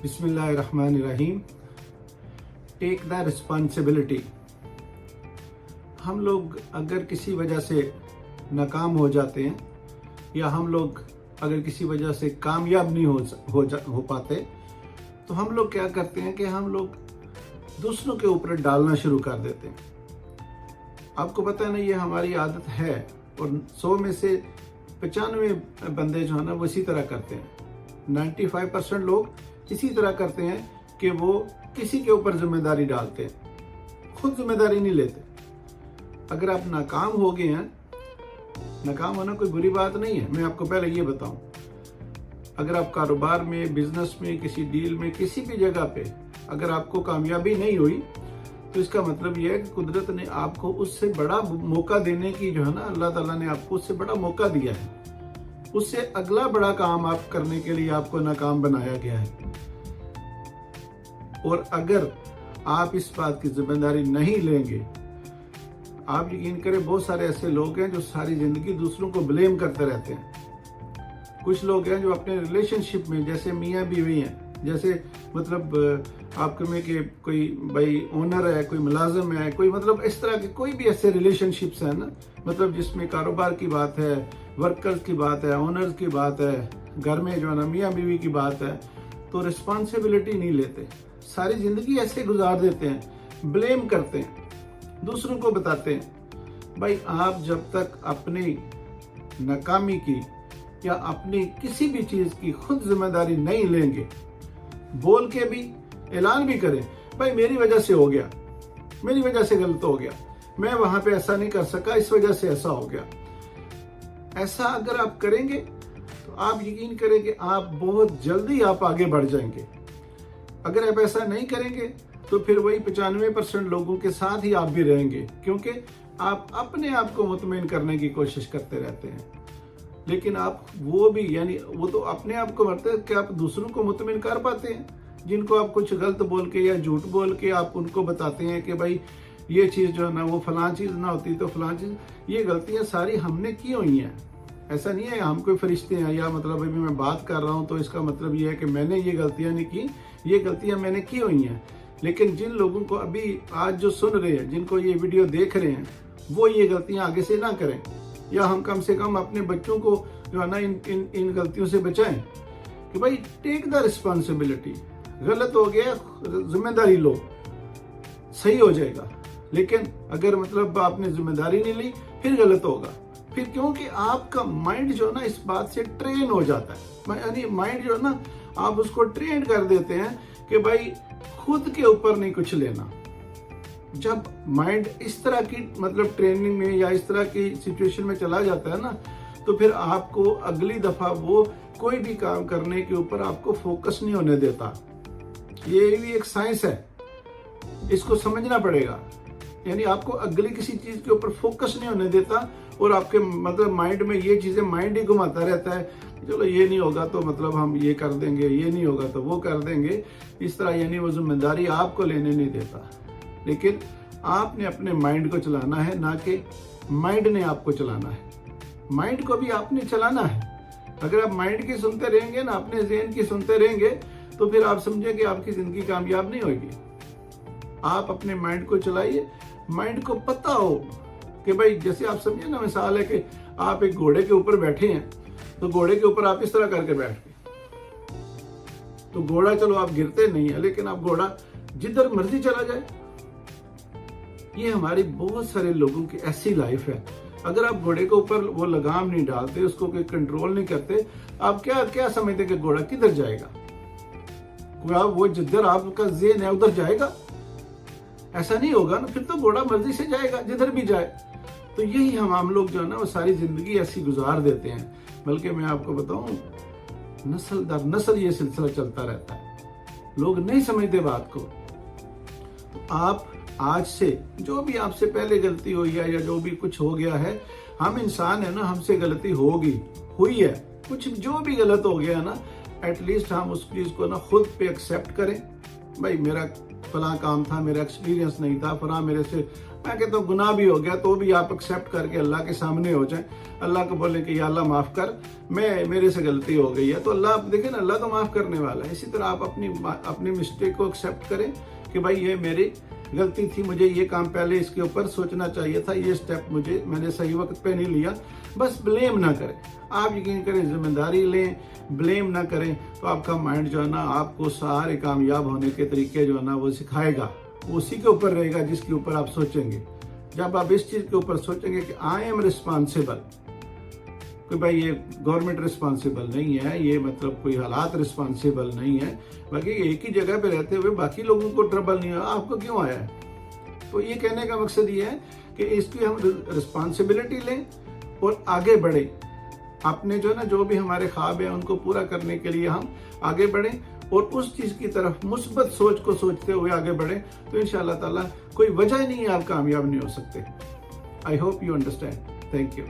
बिस्मिल्लाहिर्रहमानिर्रहीम। Take the responsibility. हम लोग अगर किसी वजह से नाकाम हो जाते हैं या हम लोग अगर किसी वजह से कामयाब नहीं हो पाते तो हम लोग क्या करते हैं कि हम लोग दूसरों के ऊपर डालना शुरू कर देते हैं। आपको पता है ना, ये हमारी आदत है और 100 में से 95 बंदे जो है ना वो इसी तरह करते हैं। 95% लोग इसी तरह करते हैं कि वो किसी के ऊपर जिम्मेदारी डालते हैं, खुद जिम्मेदारी नहीं लेते। अगर आप नाकाम हो गए हैं, नाकाम होना कोई बुरी बात नहीं है, मैं आपको पहले ये बताऊं। अगर आप कारोबार में, बिजनेस में, किसी डील में, किसी भी जगह पे अगर आपको कामयाबी नहीं हुई तो इसका मतलब यह है कि कुदरत ने आपको उससे बड़ा मौका देने की जो है ना, अल्लाह ताला ने आपको उससे बड़ा मौका दिया है। उससे अगला बड़ा काम आप करने के लिए आपको नाकाम बनाया गया है। और अगर आप इस बात की जिम्मेदारी नहीं लेंगे, आप यकीन करें बहुत सारे ऐसे लोग हैं जो सारी जिंदगी दूसरों को ब्लेम करते रहते हैं। कुछ लोग हैं जो अपने रिलेशनशिप में, जैसे मियाँ बीवी हैं, जैसे मतलब आपके में कि कोई भाई ओनर है, कोई मुलाजिम है, कोई मतलब इस तरह के कोई भी ऐसे रिलेशनशिप्स हैं ना, मतलब जिसमें कारोबार की बात है, वर्कर्स की बात है, ओनर्स की बात है, घर में जो है ना मियाँ बीवी की बात है, तो रिस्पॉन्सिबिलिटी नहीं लेते, सारी जिंदगी ऐसे गुजार देते हैं, ब्लेम करते हैं, दूसरों को बताते हैं। भाई आप जब तक अपनी नाकामी की या अपनी किसी भी चीज की खुद जिम्मेदारी नहीं लेंगे, बोल के भी ऐलान भी करें, भाई मेरी वजह से हो गया, मेरी वजह से गलत हो गया, मैं वहां पे ऐसा नहीं कर सका, इस वजह से ऐसा हो गया, ऐसा अगर आप करेंगे तो आप यकीन करें कि आप बहुत जल्दी आप आगे बढ़ जाएंगे। अगर आप ऐसा नहीं करेंगे तो फिर वही 95% लोगों के साथ ही आप भी रहेंगे, क्योंकि आप अपने आप को मुतमईन करने की कोशिश करते रहते हैं। लेकिन आप वो भी, यानी वो तो अपने आप को मरते हैं कि आप दूसरों को मुतमईन कर पाते हैं, जिनको आप कुछ गलत बोल के या झूठ बोल के आप उनको बताते हैं कि भाई ये चीज़ जो है ना वो फलां चीज़ ना होती तो फलां चीज़। ये गलतियां सारी हमने की हुई हैं। ऐसा नहीं है हम कोई फरिश्ते हैं, या मतलब अभी मैं बात कर रहा हूँ तो इसका मतलब ये है कि मैंने ये गलतियां नहीं की, ये गलतियां मैंने की हुई हैं। लेकिन जिन लोगों को अभी आज जो सुन रहे हैं, जिनको ये वीडियो देख रहे हैं, वो ये गलतियां आगे से ना करें, या हम कम से कम अपने बच्चों को जो है ना इन गलतियों से बचाएं कि भाई टेक द रिस्पॉन्सिबिलिटी। गलत हो गया, जिम्मेदारी लो, सही हो जाएगा। लेकिन अगर मतलब आपने जिम्मेदारी नहीं ली फिर गलत होगा, फिर क्योंकि आपका माइंड जो है ना इस बात से ट्रेन हो जाता है, यानी माइंड जो है ना आप उसको ट्रेन कर देते हैं कि भाई खुद के ऊपर नहीं कुछ लेना। जब माइंड इस तरह की मतलब ट्रेनिंग में या इस तरह की सिचुएशन में चला जाता है ना, तो फिर आपको अगली दफा वो कोई भी काम करने के ऊपर आपको फोकस नहीं होने देता। ये भी एक साइंस है, इसको समझना पड़ेगा। यानी आपको अगली किसी चीज के ऊपर फोकस नहीं होने देता और आपके मतलब माइंड में ये चीजें, माइंड ही घुमाता रहता है, चलो ये नहीं होगा तो मतलब हम ये कर देंगे, ये नहीं होगा तो वो कर देंगे, इस तरह। यानी वो जिम्मेदारी आपको लेने नहीं देता। लेकिन आपने अपने माइंड को चलाना है, ना कि माइंड ने आपको चलाना है। माइंड को भी आपने चलाना है। अगर आप माइंड की सुनते रहेंगे ना, अपने ज़हन की सुनते रहेंगे, तो फिर आप समझे कि आपकी जिंदगी कामयाब नहीं होगी। आप अपने माइंड को चलाइए। माइंड को पता हो कि भाई, जैसे आप समझे ना, मिसाल है कि आप एक घोड़े के ऊपर बैठे हैं, तो घोड़े के ऊपर आप इस तरह करके बैठ गए तो घोड़ा, चलो आप गिरते नहीं है, लेकिन आप घोड़ा जिधर मर्जी चला जाए। ये हमारी बहुत सारे लोगों की ऐसी लाइफ है। अगर आप घोड़े के ऊपर वो लगाम नहीं डालते, उसको कोई कंट्रोल नहीं करते, आप क्या क्या समझते कि घोड़ा किधर जाएगा? वो जिधर आपका ज़हन है उधर जाएगा? ऐसा नहीं होगा ना, फिर तो घोड़ा मर्जी से जाएगा जिधर भी जाए। तो यही हम लोग जो है ना वो सारी जिंदगी ऐसी गुजार देते हैं। बल्कि मैं आपको बताऊं, नस्ल दर नस्ल ये सिलसिला चलता रहता है। लोग नहीं समझते बात को। तो आप आज से जो भी आपसे पहले गलती हुई है या जो भी कुछ हो गया है, हम इंसान है ना, हमसे गलती होगी, हुई है, कुछ जो भी गलत हो गया ना, एटलीस्ट हम उस चीज को ना खुद पे एक्सेप्ट करें। भाई मेरा फला काम था, मेरा एक्सपीरियंस नहीं था, फला मेरे से میں کہتا ہوں گناہ بھی ہو گیا تو بھی آپ ایکسیپٹ کر کے اللہ کے سامنے ہو جائیں, اللہ کو بولیں کہ یا اللہ معاف کر, میرے سے غلطی ہو گئی ہے, تو اللہ آپ دیکھیں نا اللہ تو معاف کرنے والا ہے. اسی طرح آپ اپنی مسٹیک کو ایکسیپٹ کریں کہ بھائی یہ میری غلطی تھی, مجھے یہ کام پہلے اس کے اوپر سوچنا چاہیے تھا, یہ سٹیپ میں نے صحیح وقت پہ نہیں لیا. بس بلیم نہ کریں, آپ یقین کریں ذمہ داری لیں, بلیم نہ کریں, تو آپ کا مائنڈ جو ہے نا آپ کو سارے کامیاب ہونے کے طریقے جو ہے نا وہ سکھائے گا. وہ اسی کے اوپر رہے گا جس کے اوپر آپ سوچیں گے. جب آپ اس چیز کے اوپر سوچیں گے کہ آئی ایم ریسپانسیبل, کہ بھائی یہ گورنمنٹ ریسپانسیبل نہیں ہے, یہ مطلب کوئی حالات ریسپانسیبل نہیں ہے, باقی ایک ہی جگہ پہ رہتے ہوئے باقی لوگوں کو ٹربل نہیں ہوا, آپ کو کیوں آیا ہے. تو یہ کہنے کا مقصد یہ ہے کہ اس کی ہم ریسپانسبلٹی لیں اور آگے بڑھیں. اپنے جو ہے نا جو بھی ہمارے خواب ہیں ان کو پورا کرنے کے لیے ہم آگے بڑھیں اور اس چیز کی طرف مثبت سوچ کو سوچتے ہوئے آگے بڑھیں, تو انشاءاللہ تعالیٰ کوئی وجہ ہی نہیں ہے آپ کامیاب نہیں ہو سکتے. I hope you understand. Thank you.